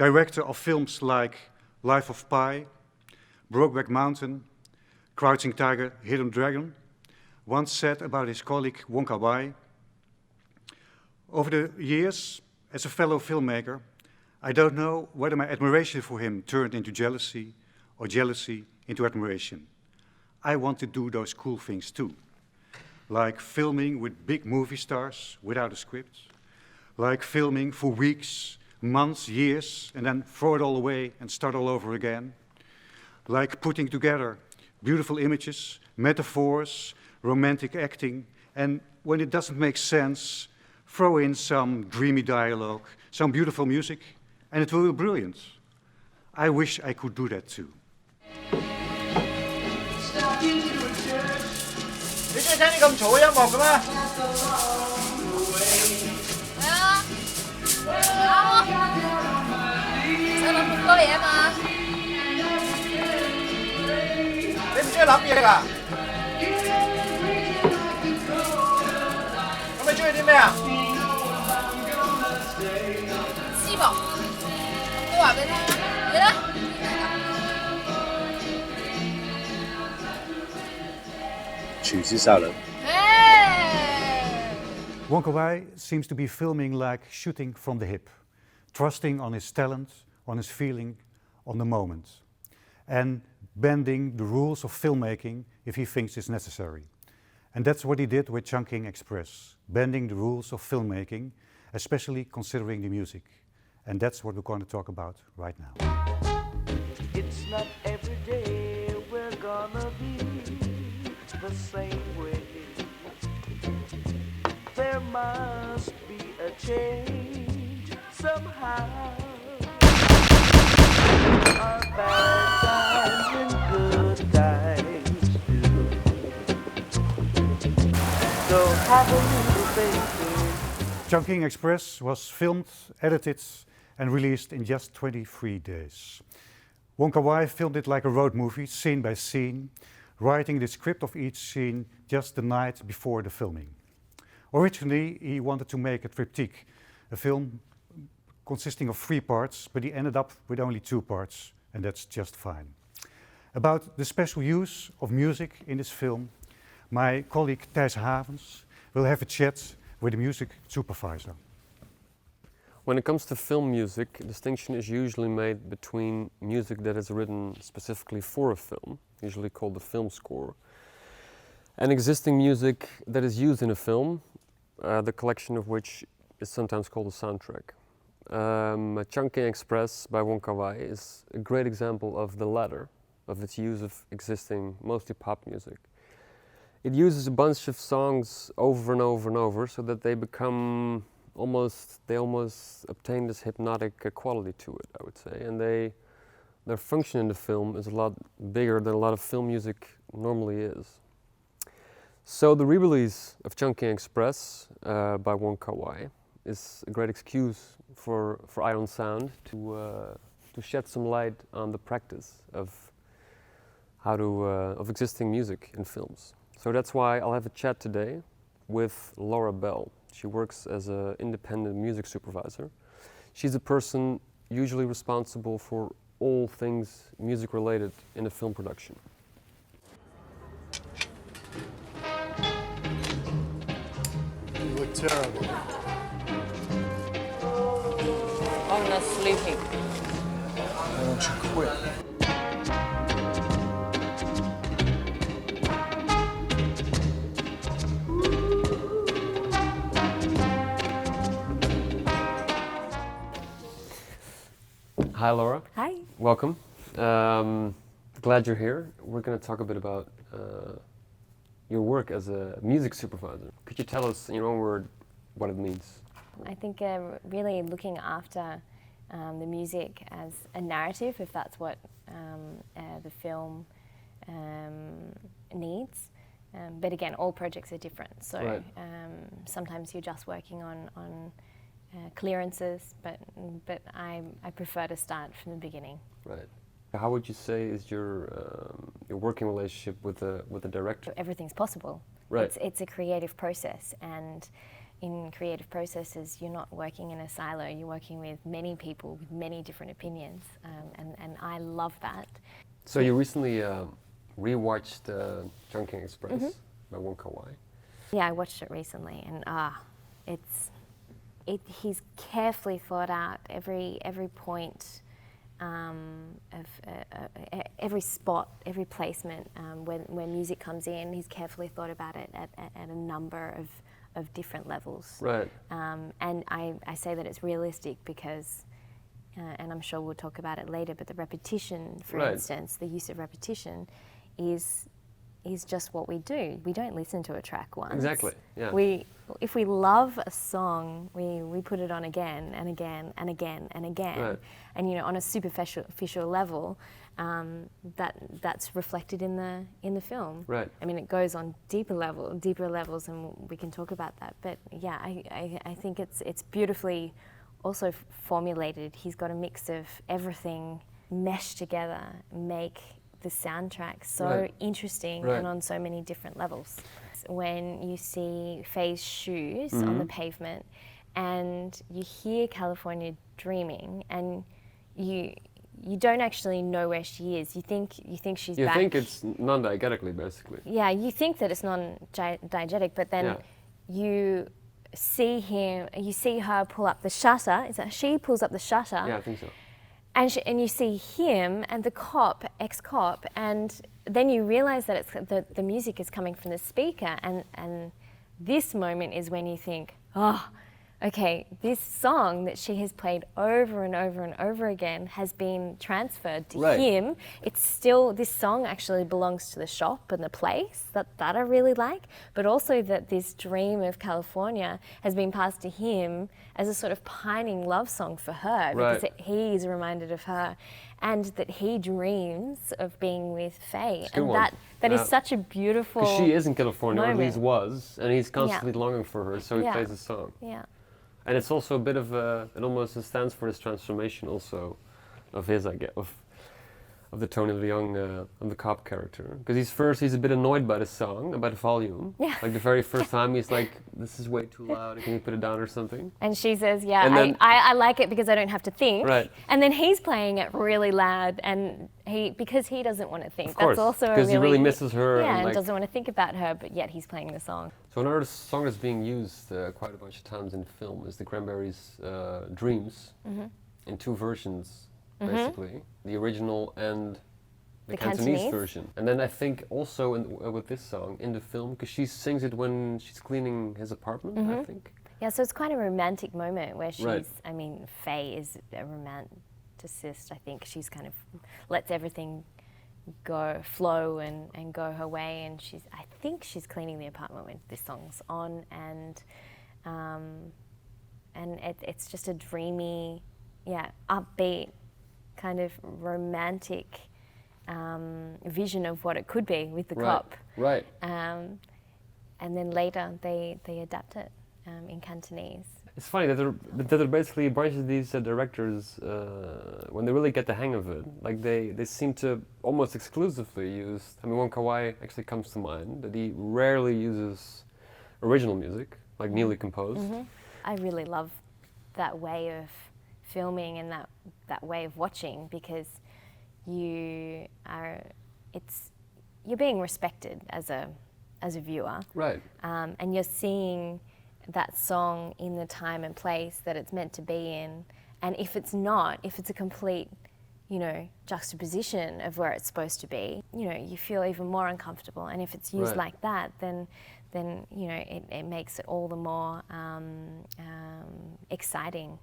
director of films like Life of Pi, Brokeback Mountain, Crouching Tiger, Hidden Dragon, once said about his colleague Wong Kar-wai, "Over the years, as a fellow filmmaker, I don't know whether my admiration for him turned into jealousy or jealousy into admiration. I want to do those cool things too, like filming with big movie stars without a script, like filming for weeks, months, years, and then throw it all away and start all over again, like putting together beautiful images, metaphors, romantic acting, and when it doesn't make sense, throw in some dreamy dialogue, some beautiful music, and it will be brilliant. I wish I could do that too." 你中意聽啲咁嘈嘅音樂嘅咩？係啊，啱啊，唔使諗咁多嘢嘛。你唔中意諗嘢㗎？咁你中意啲咩啊？知噃，我話俾你聽啦，你咧？ 取之下人。 Wong Kar-wai seems to be filming like shooting from the hip, trusting on his talent, on his feeling, on the moment, and bending the rules of filmmaking if he thinks it's necessary. And that's what he did with Chungking Express, bending the rules of filmmaking, especially considering the music. And that's what we're going to talk about right now. It's not every day we're gonna be the same way. There must be a change somehow. Our bad times and good times too. So have a little faith. Chungking Express was filmed, edited, and released in just 23 days. Wong Kar-wai filmed it like a road movie, scene by scene, writing the script of each scene just the night before the filming. Originally, he wanted to make a triptych, a film consisting of 3 parts, but he ended up with only 2 parts, and that's just fine. About the special use of music in this film, my colleague Thijs Havens will have a chat with the music supervisor. When it comes to film music, a distinction is usually made between music that is written specifically for a film, usually called the film score, and existing music that is used in a film, the collection of which is sometimes called a soundtrack. Chungking Express by Wong Kar-wai is a great example of the latter, of its use of existing, mostly pop music. It uses a bunch of songs over and over and over so that they become they almost obtain this hypnotic quality to it, I would say, and their function in the film is a lot bigger than a lot of film music normally is. So the re-release of Chungking Express by Wong Kar-wai is a great excuse for Ion Sound to shed some light on the practice of of existing music in films. So that's why I'll have a chat today with Laura Bell. She works as an independent music supervisor. She's a person usually responsible for all things music related in a film production. You look terrible. I'm not sleeping. Why don't you quit? Hi Laura. Hi. Welcome. Glad you're here. We're going to talk a bit about your work as a music supervisor. Could you tell us in your own word what it means? I think really looking after the music as a narrative, if that's what the film needs. But again, all projects are different. So right. Sometimes you're just working on clearances, but I prefer to start from the beginning. Right. How would you say is your working relationship with the director? Everything's possible. Right. It's a creative process, and in creative processes, you're not working in a silo, you're working with many people with many different opinions, and I love that. So you recently rewatched Chungking Express by Wong Kar-wai. Yeah, I watched it recently, and he's carefully thought out every point of every spot, every placement where music comes in. He's carefully thought about it at a number of different levels. Right. And I say that it's realistic because, and I'm sure we'll talk about it later, but the repetition, for instance, the use of repetition is just what we do. We don't listen to a track once. Exactly, yeah. If we love a song, we put it on again and again and again and again. Right. And on a superficial level, that's reflected in the film. Right. I mean, it goes on deeper levels, and we can talk about that. But yeah, I think it's beautifully also formulated. He's got a mix of everything meshed together, make the soundtrack so interesting and on so many different levels. When you see Faye's shoes on the pavement and you hear California Dreaming, and you don't actually know where she is. You think she's back. You think it's non-diegetically, basically. Yeah, you think that it's non-diegetic, but then you see her pull up the shutter. Is that she pulls up the shutter? Yeah, I think so. And you see him and the ex-cop, and then you realize that the music is coming from the speaker, and this moment is when you think, oh, okay, this song that she has played over and over and over again has been transferred to him. It's still, this song actually belongs to the shop and the place, that I really like, but also that this dream of California has been passed to him as a sort of pining love song for her, because he is reminded of her, and that he dreams of being with Faye. And that is such a beautiful Because she is in California, or at moment. least was, and he's constantly longing for her, so he plays the song. Yeah. And it's also a bit of it almost stands for this transformation also of his, I guess, of the Tony Leung, of the cop character. Because he's a bit annoyed by the song, about the volume. Yeah. Like the very first time he's like, this is way too loud, can you put it down or something? And she says, I like it because I don't have to think. Right. And then he's playing it really loud, and because he doesn't want to think. Of course, that's also because he really misses her. Yeah, and and doesn't want to think about her, but yet he's playing the song. So another song that's being used quite a bunch of times in film is the Cranberries' Dreams, in two versions, basically. The original and the Cantonese version. And then I think also with this song in the film, because she sings it when she's cleaning his apartment, I think. Yeah, so it's quite a romantic moment where she's, Right. I mean, Faye is a romanticist. I think she's kind of lets everything flow and go her way, and I think she's cleaning the apartment when this song's on, and it's just a dreamy, upbeat, kind of romantic vision of what it could be with the cop. Right. And then later they adapt it in Cantonese. It's funny that there are basically a bunch of these directors, when they really get the hang of it, like they seem to almost exclusively use, I mean, Wong Kar-wai actually comes to mind, that he rarely uses original music, like newly composed. I really love that way of filming and that way of watching, because you're being respected as a viewer. Right. And you're seeing that song in the time and place that it's meant to be in. And if it's a complete, juxtaposition of where it's supposed to be, you feel even more uncomfortable. And if it's used like that, then it makes it all the more exciting.